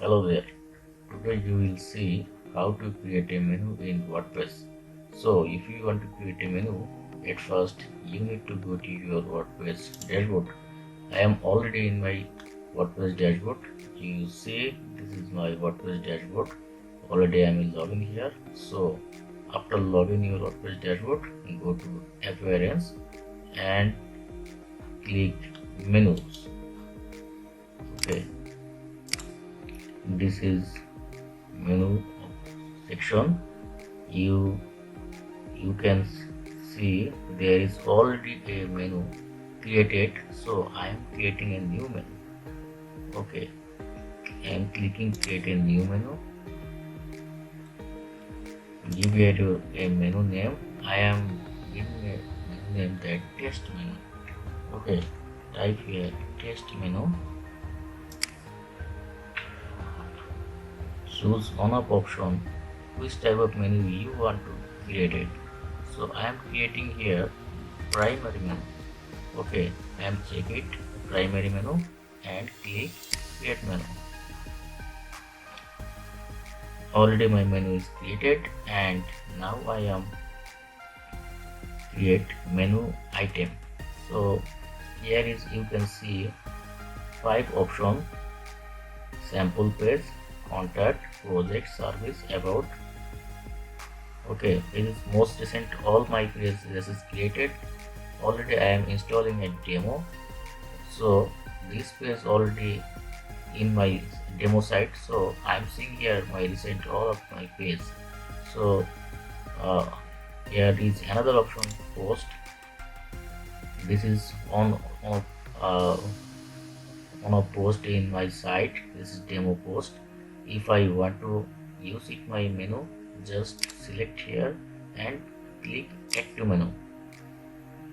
Hello there. Today you will see how to create a menu in WordPress. So if you want to create a menu, at first you need to go to your WordPress dashboard. I am already in my WordPress dashboard. You see this is my WordPress dashboard. Already I am logging here. So after logging your WordPress dashboard, go to appearance and click menus. Okay. This is menu section. You can see there is already a menu created, so I am creating a new menu. Okay, I am clicking create a new menu. Give it a menu name. I am giving a menu name that test menu. Okay, type here test menu. Choose on-off option which type of menu you want to create it. So I am creating here primary menu. Okay, I am check it primary menu and click create menu. Already my menu is created and now I am create menu item. So here is you can see 5 options: sample page, contact, project, service, about. Okay, this is most recent. All my pages is created. Already I am installing a demo. So this page already in my demo site. So I am seeing here my recent all of my page. So here is another option, post. This is on a post in my site. This is demo post. If I want to use it my menu, just select here and click add to menu.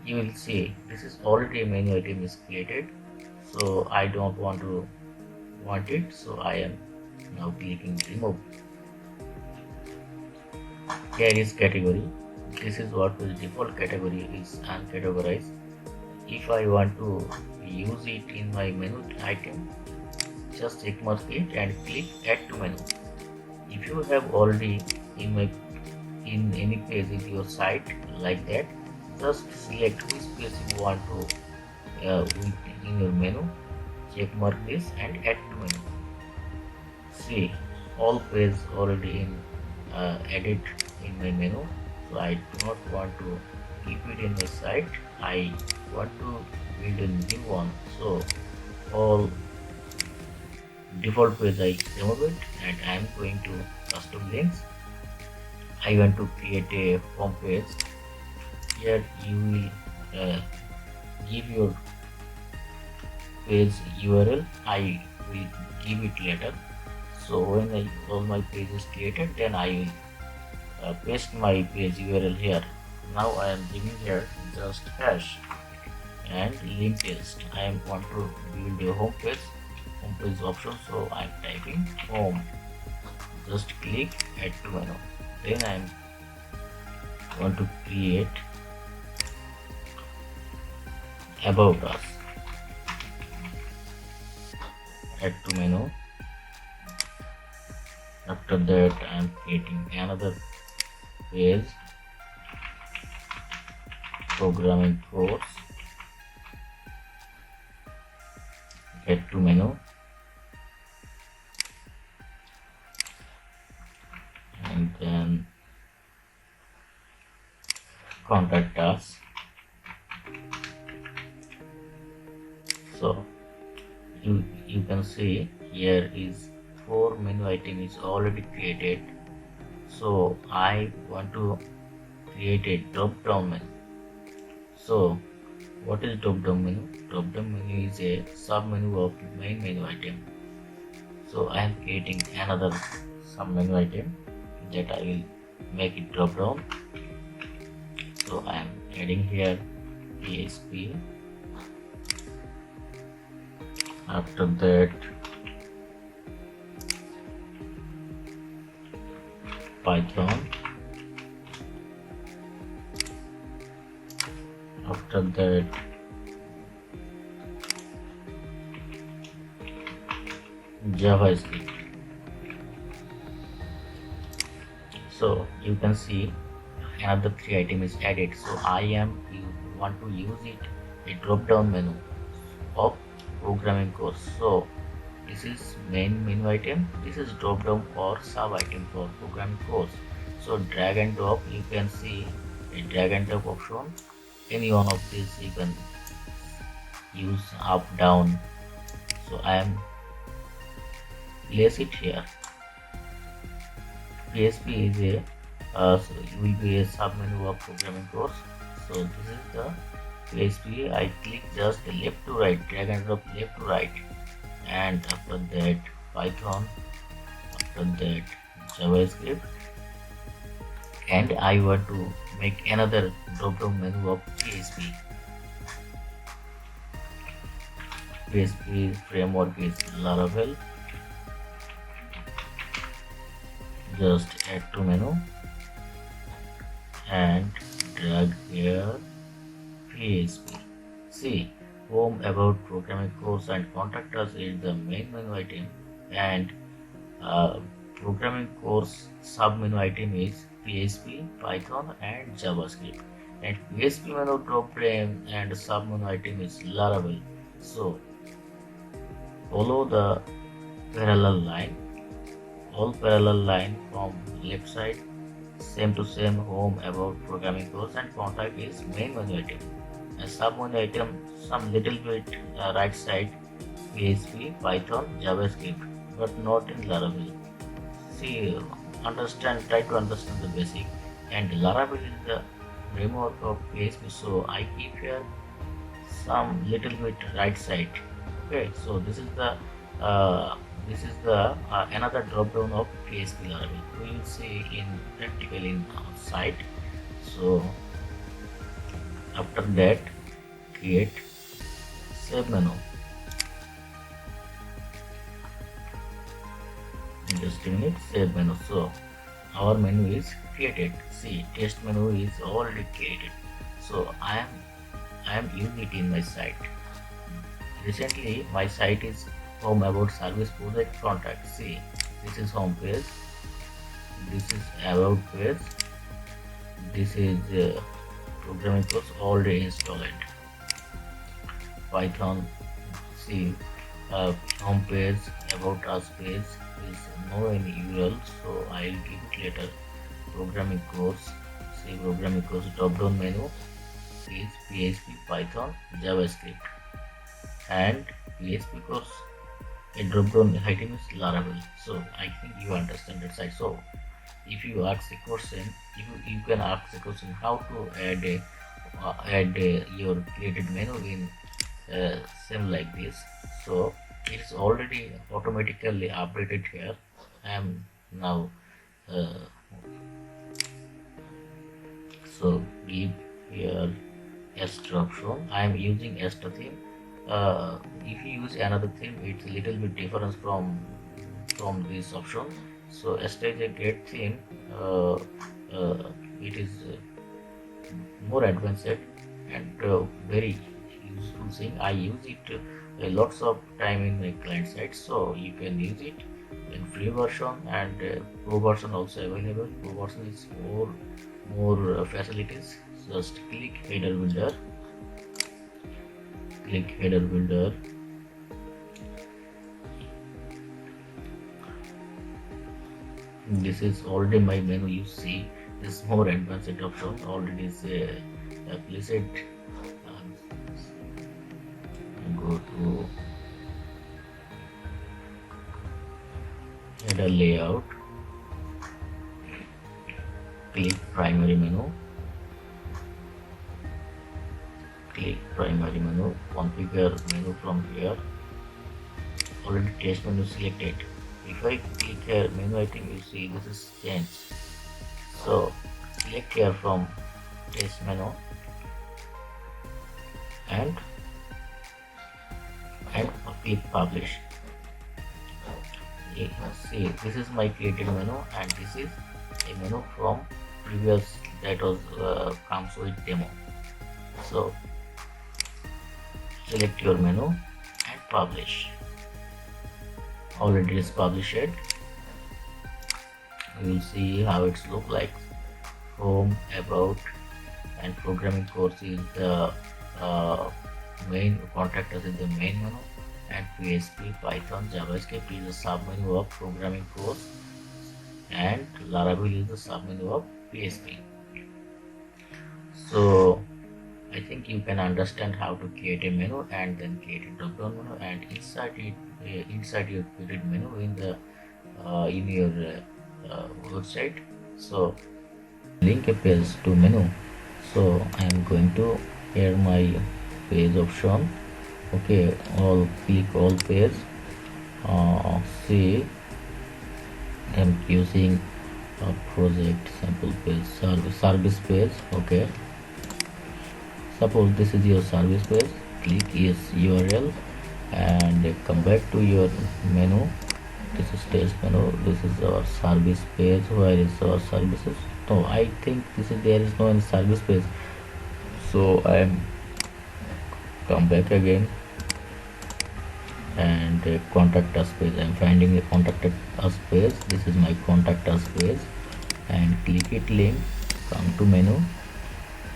You will see this is already a menu item is created, so I don't want it, so I am now clicking remove. Here is category. This is what the default category is uncategorized. If I want to use it in my menu item, just check mark it and click add to menu. If you have already in any page in your site like that, just select which page you want to in your menu, check mark this and add to menu. See, all pages already added in my menu, so I do not want to keep it in my site. I want to build a new one, so all default page I remove it and I am going to custom links. I want to create a home page. Here you will give your page URL. I will give it later. So when all my page is created, then I will paste my page URL here. Now I am giving here just hash and link test. I want to build a home page option, so I am typing home. Just click add to menu. Then I want to create about us. Add to menu. After that I am creating another page, programming course. Add to menu. And then contact us. So you can see here is 4 menu item is already created. So I want to create a drop down menu. So what is drop down menu? Drop down menu is a sub menu of main menu item. So I am creating another sub menu item that I will make it drop down. So I am adding here PHP. After that Python. After that JavaScript. So you can see another 3 item is added. So you want to use it a drop down menu of programming course. So this is main menu item, this is drop down or sub item for programming course. So drag and drop, you can see a drag and drop option. Any one of these you can use up down. So I am place it here. PHP is a will be a sub menu of programming course. So this is the PHP. I click just left to right, drag and drop left to right, and after that Python, after that JavaScript, and I want to make another drop down menu of PHP. PHP framework is Laravel. Just add to menu and drag here PHP. See, home, about, programming course and contact us is the main menu item, and programming course sub menu item is PHP, Python and JavaScript, and PHP menu drop down and sub menu item is Laravel. So follow the parallel line, all parallel line from left side, same to same, home, about, programming course and contact is main menu item, and sub menu item some little bit right side, PHP, Python, JavaScript, but not in Laravel. See, try to understand the basic, and Laravel is the framework of PHP, so I keep here some little bit right side. Okay, so this is the another drop down of PHP Laravel. We will see in practical in our site. So after that, create save menu. Just a minute, save menu. So our menu is created. See, test menu is already created. So I am using it in my site. Recently my site is home, about, service, project, contact. See, this is home page, this is about page, this is programming course already installed. Python, see, home page, about us page is no any URL, so I'll give it later. Programming course, see, programming course drop down menu is PHP, Python, JavaScript, and PHP course a drop down item is Laravel. So I think you understand that side. So if you ask a question, you can ask a question how to add your created menu in same like this. So it is already automatically updated here. I am now so give here Astra option. I am using Astra theme. If you use another theme, it's a little bit different from this option. So Astra is a great theme. It is more advanced and very useful thing. I use it lots of time in my client side, so you can use it in free version, and pro version also available. Pro version is more facilities. Just click header builder. Click header builder. This is already my menu. You see this more advanced option already is placed. Go to header layout. Click primary menu. Click primary menu, configure menu from here. Already test menu selected. If I click here menu item, you see this is changed. So select here from test menu and click publish. You see this is my created menu, and this is a menu from previous that was comes with demo. So select your menu and publish. Already is published. you will see how it's look like. Home, about, and programming course is the main. Contact us is the main menu, and PHP, Python, JavaScript is the sub menu of programming course, and Laravel is the sub menu of PHP. So I think you can understand how to create a menu and then create a drop down menu, and inside it, inside your created menu in the in your website. So link a page to menu. So I am going to here my page option. Okay, all click all page. See, I'm using a project sample page, service page. Okay, suppose this is your service page. Click yes URL and come back to your menu. This is test menu. This is our service page. Where is our services? No, I think there is no any service page. So I am come back again, and contact us page. I am finding the contact us page. This is my contact us page, and click it link. Come to menu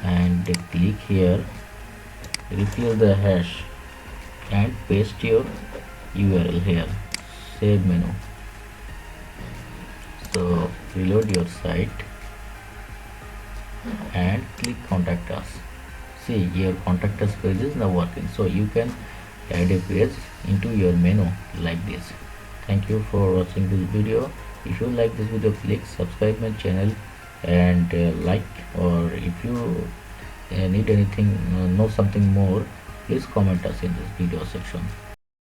and click here. Refill the hash and paste your URL here. Save menu. So reload your site and click contact us. See, your contact us page is now working. So you can add a page into your menu like this. Thank you for watching this video. If you like this video, click subscribe my channel and like, or if you need anything, know something more, please comment us in this video section.